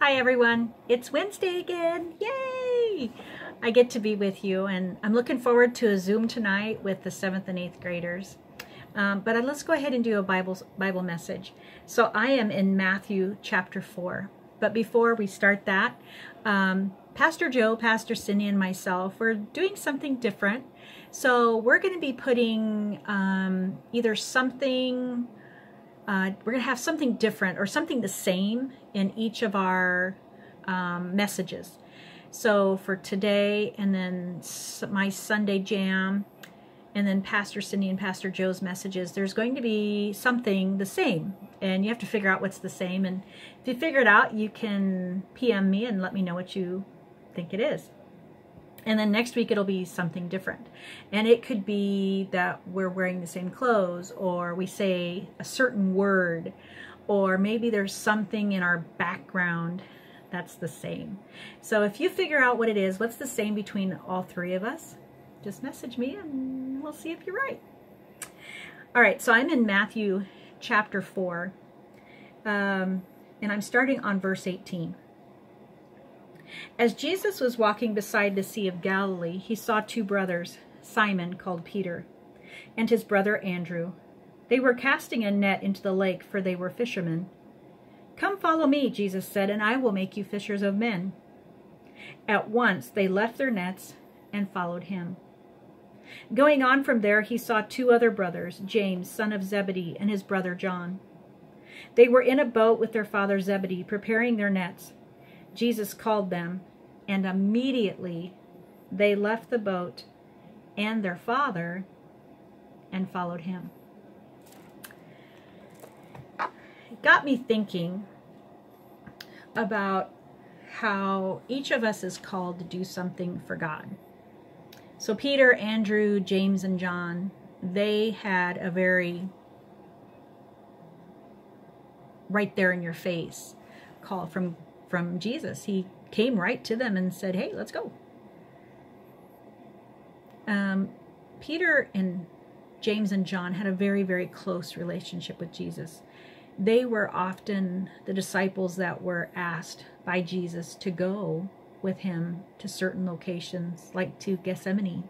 Hi everyone, it's Wednesday again, yay! I get to be with you and I'm looking forward to a Zoom tonight with the 7th and 8th graders. But let's go ahead and do a Bible message. So I am in Matthew chapter 4. But before we start that, Pastor Joe, Pastor Cindy, and myself, we're doing something different. So we're going to be putting either something, we're going to have something different or something the same in each of our messages. So for today, and then my Sunday jam, and then Pastor Cindy and Pastor Joe's messages, there's going to be something the same. And you have to figure out what's the same. And if you figure it out, you can PM me and let me know what you think it is. And then next week it'll be something different. And it could be that we're wearing the same clothes, or we say a certain word, or maybe there's something in our background that's the same. So if you figure out what it is, what's the same between all three of us, just message me and we'll see if you're right. All right, so I'm in Matthew chapter 4, and I'm starting on verse 18. As Jesus was walking beside the Sea of Galilee, he saw two brothers, Simon, called Peter, and his brother Andrew. They were casting a net into the lake, for they were fishermen. "Come follow me," Jesus said, "and I will make you fishers of men." At once they left their nets and followed him. Going on from there, he saw two other brothers, James, son of Zebedee, and his brother John. They were in a boat with their father Zebedee, preparing their nets. Jesus called them, and immediately they left the boat and their father and followed him. It got me thinking about how each of us is called to do something for God. So Peter, Andrew, James, and John, they had a very right there in your face call from Jesus. He came right to them and said, "Hey, let's go." Peter and James and John had a very, very close relationship with Jesus. They were often the disciples that were asked by Jesus to go with him to certain locations, like to Gethsemane,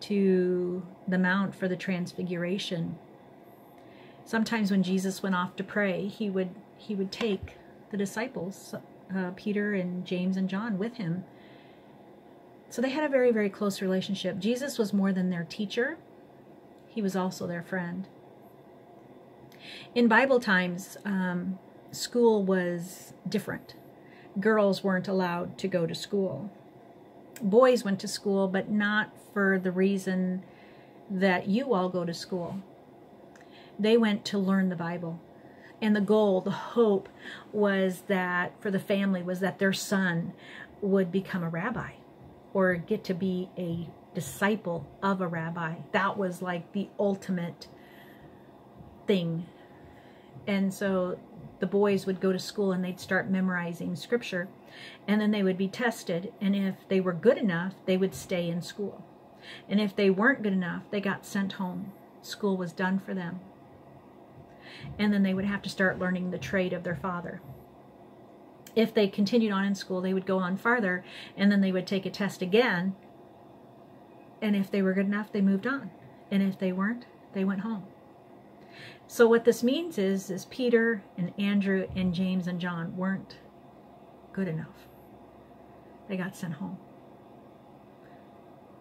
to the Mount for the Transfiguration. Sometimes when Jesus went off to pray, he would take the disciples, Peter and James and John, with him. So they had a very, very close relationship. Jesus was more than their teacher. He was also their friend. In Bible times, school was different. Girls weren't allowed to go to school. Boys went to school, but not for the reason that you all go to school. They went to learn the Bible. And the goal, the hope was that for the family was that their son would become a rabbi or get to be a disciple of a rabbi. That was like the ultimate thing. And so the boys would go to school and they'd start memorizing scripture, and then they would be tested. And if they were good enough, they would stay in school. And if they weren't good enough, they got sent home. School was done for them. And then they would have to start learning the trade of their father. If they continued on in school, they would go on farther, and then they would take a test again. And if they were good enough, they moved on. And if they weren't, they went home. So what this means is Peter and Andrew and James and John weren't good enough. They got sent home.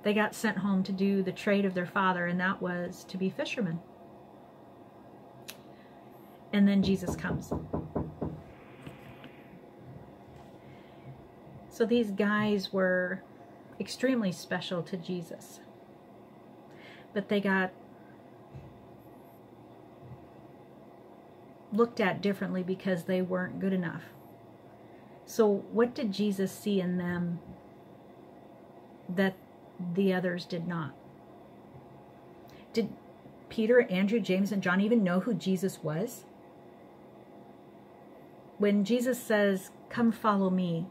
They got sent home to do the trade of their father, and that was to be fishermen. And then Jesus comes. So these guys were extremely special to Jesus. But they got looked at differently because they weren't good enough. So what did Jesus see in them that the others did not? Did Peter, Andrew, James, and John even know who Jesus was? When Jesus says, "Come follow me,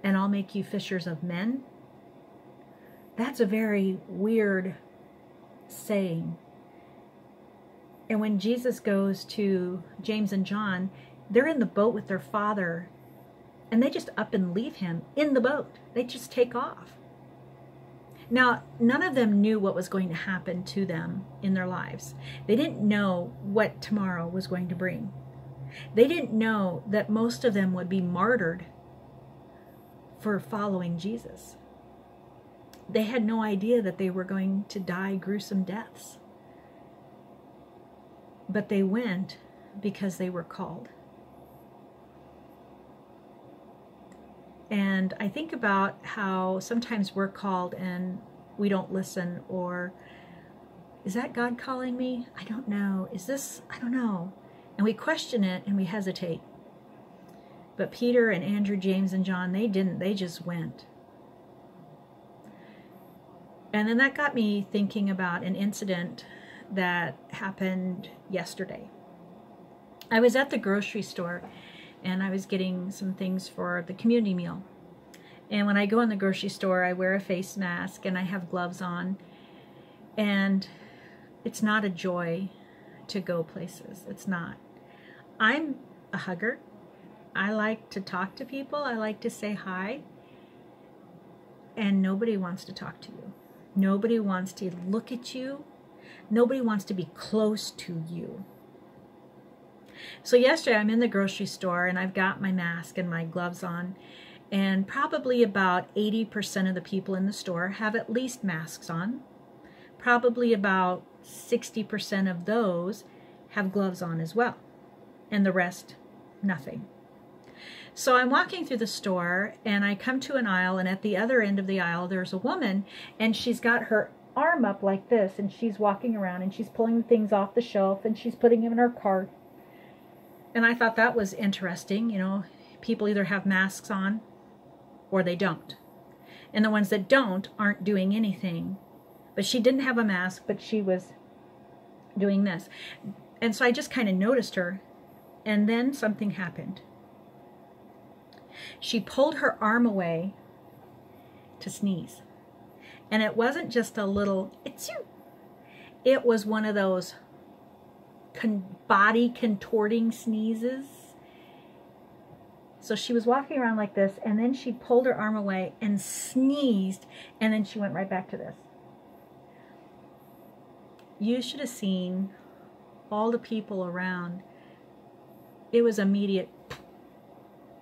and I'll make you fishers of men," that's a very weird saying. And when Jesus goes to James and John, they're in the boat with their father And they just up and leave him in the boat. They just take off. Now, none of them knew what was going to happen to them in their lives. They didn't know what tomorrow was going to bring. They didn't know that most of them would be martyred for following Jesus. They had no idea that they were going to die gruesome deaths. But they went because they were called. And I think about how sometimes we're called and we don't listen, or is that God calling me? I don't know. Is this? I don't know. And we question it and we hesitate. But Peter and Andrew, James and John, they didn't. They just went. And then that got me thinking about an incident that happened yesterday. I was at the grocery store and I was getting some things for the community meal. And when I go in the grocery store, I wear a face mask and I have gloves on. And it's not a joy to go places. It's not. I'm a hugger. I like to talk to people. I like to say hi. And nobody wants to talk to you. Nobody wants to look at you. Nobody wants to be close to you. So yesterday I'm in the grocery store and I've got my mask and my gloves on, and probably about 80% of the people in the store have at least masks on. Probably about 60% of those have gloves on as well, and the rest, nothing. So I'm walking through the store and I come to an aisle, and at the other end of the aisle there's a woman, and she's got her arm up like this, and she's walking around and she's pulling things off the shelf and she's putting them in her cart. And I thought that was interesting. You know, people either have masks on or they don't. And the ones that don't aren't doing anything. But she didn't have a mask, but she was doing this. And so I just kind of noticed her. And then something happened. She pulled her arm away to sneeze. And it wasn't just a little, it was one of those body contorting sneezes. So she was walking around like this, and then she pulled her arm away and sneezed, and then she went right back to this. You should have seen all the people around. It was immediate.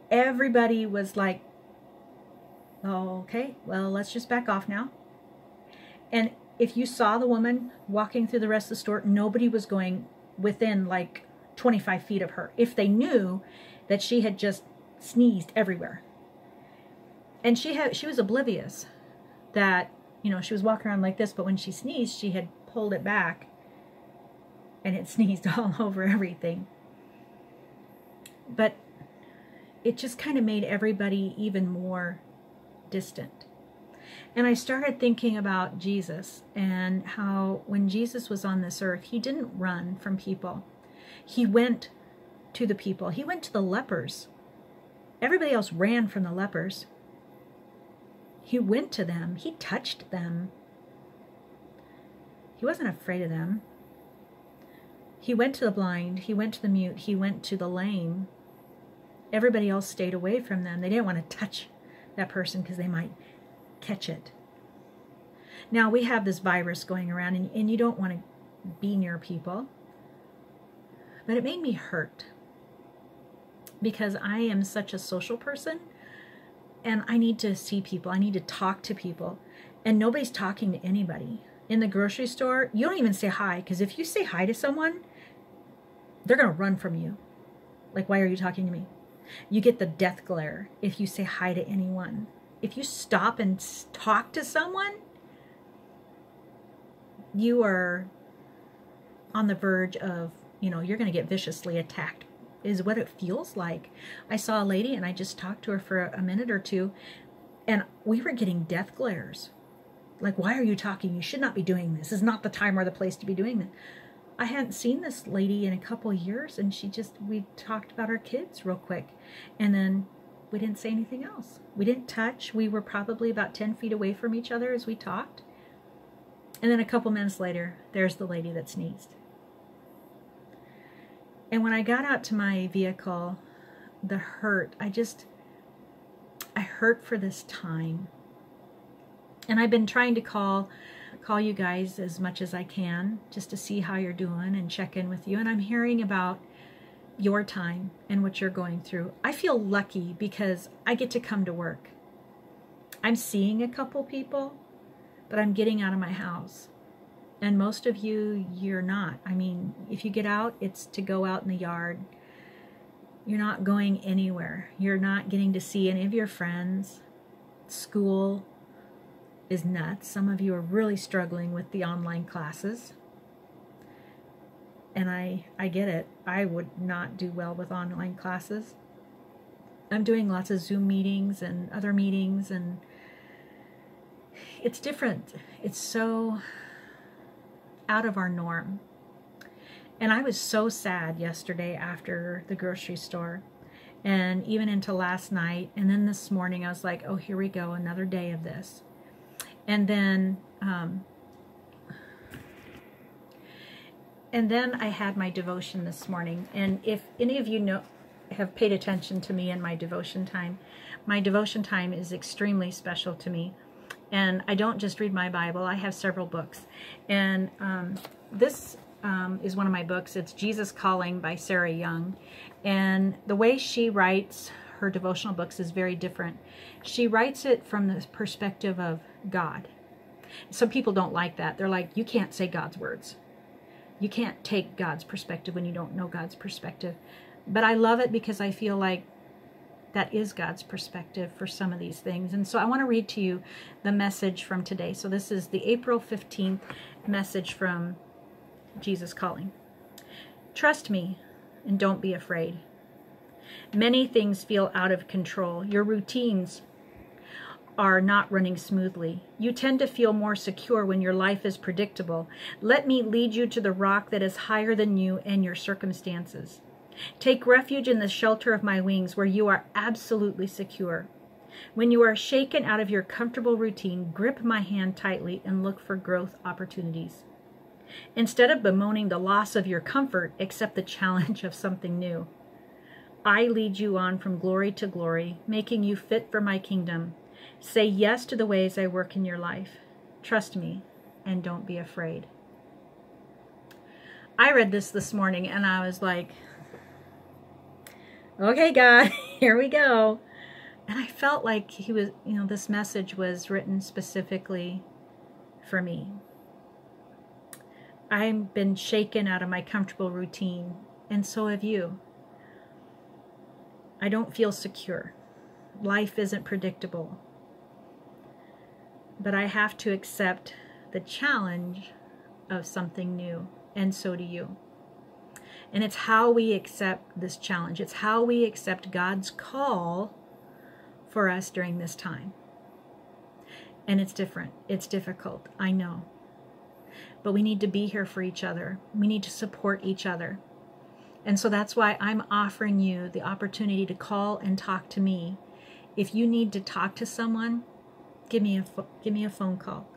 Everybody was like, oh, okay, well, let's just back off now. And if you saw the woman walking through the rest of the store, nobody was going within like 25 feet of her if they knew that she had just sneezed everywhere. And she was oblivious that, you know, she was walking around like this, but when she sneezed, she had pulled it back and it sneezed all over everything. But it just kind of made everybody even more distant. And I started thinking about Jesus and how when Jesus was on this earth, he didn't run from people. He went to the people. He went to the lepers. Everybody else ran from the lepers. He went to them. He touched them. He wasn't afraid of them. He went to the blind. He went to the mute. He went to the lame. Everybody else stayed away from them. They didn't want to touch that person because they might catch it. Now we have this virus going around, and you don't want to be near people. But it made me hurt because I am such a social person and I need to see people. I need to talk to people, and nobody's talking to anybody. In the grocery store, you don't even say hi, because if you say hi to someone, they're going to run from you. Like, why are you talking to me? You get the death glare if you say hi to anyone. If you stop and talk to someone, you are on the verge of, you know, you're going to get viciously attacked, is what it feels like. I saw a lady and I just talked to her for a minute or two, and we were getting death glares. Like, why are you talking? You should not be doing this. This is not the time or the place to be doing this. I hadn't seen this lady in a couple of years, and we talked about our kids real quick, and then we didn't say anything else. We didn't touch. We were probably about 10 feet away from each other as we talked. And then a couple minutes later, there's the lady that sneezed. And when I got out to my vehicle, the hurt, I hurt for this time. And I've been trying to call you guys as much as I can just to see how you're doing and check in with you. And I'm hearing about your time and what you're going through. I feel lucky because I get to come to work. I'm seeing a couple people, but I'm getting out of my house. And most of you, you're not. I mean, if you get out, it's to go out in the yard. You're not going anywhere. You're not getting to see any of your friends. School is nuts. Some of you are really struggling with the online classes. And I get it. I would not do well with online classes. I'm doing lots of Zoom meetings and other meetings, and it's different. It's so out of our norm. And I was so sad yesterday after the grocery store, and even into last night, and then this morning I was like, oh, here we go, another day of this. And then I had my devotion this morning. And if any of you have paid attention to me in my devotion time is extremely special to me. And I don't just read my Bible. I have several books. And this is one of my books. It's Jesus Calling by Sarah Young. And the way she writes her devotional books is very different. She writes it from the perspective of God. Some people don't like that. They're like, you can't say God's words. You can't take God's perspective when you don't know God's perspective. But I love it because I feel like that is God's perspective for some of these things. And so I want to read to you the message from today. So this is the April 15th message from Jesus Calling. Trust me and don't be afraid. Many things feel out of control. Your routines are not running smoothly. You tend to feel more secure when your life is predictable. Let me lead you to the rock that is higher than you and your circumstances. Take refuge in the shelter of my wings where you are absolutely secure. When you are shaken out of your comfortable routine, grip my hand tightly and look for growth opportunities. Instead of bemoaning the loss of your comfort, accept the challenge of something new. I lead you on from glory to glory, making you fit for my kingdom. Say yes to the ways I work in your life. Trust me and don't be afraid. I read this morning and I was like, okay, God, here we go. And I felt like he was, this message was written specifically for me. I've been shaken out of my comfortable routine, and so have you. I don't feel secure. Life isn't predictable. But I have to accept the challenge of something new, and so do you. And it's how we accept this challenge. It's how we accept God's call for us during this time. And it's different. It's difficult. I know. But we need to be here for each other. We need to support each other. And so that's why I'm offering you the opportunity to call and talk to me. If you need to talk to someone, give me a phone call.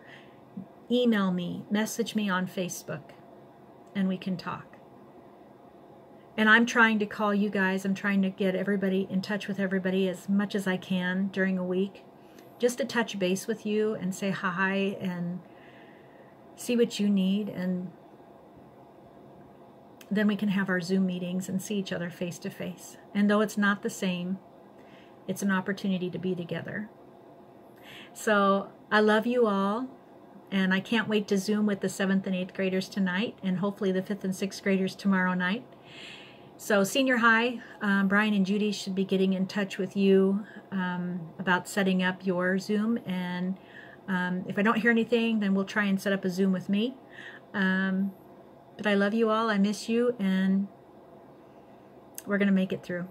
Email me, message me on Facebook, and we can talk. And I'm trying to call you guys. I'm trying to get everybody in touch with everybody as much as I can during a week, just to touch base with you and say hi and see what you need. And then we can have our Zoom meetings and see each other face to face. And though it's not the same, it's an opportunity to be together. So I love you all. And I can't wait to Zoom with the 7th and 8th graders tonight, and hopefully the 5th and 6th graders tomorrow night. So senior high, Brian and Judy should be getting in touch with you about setting up your Zoom. And if I don't hear anything, then we'll try and set up a Zoom with me. But I love you all. I miss you. And we're going to make it through.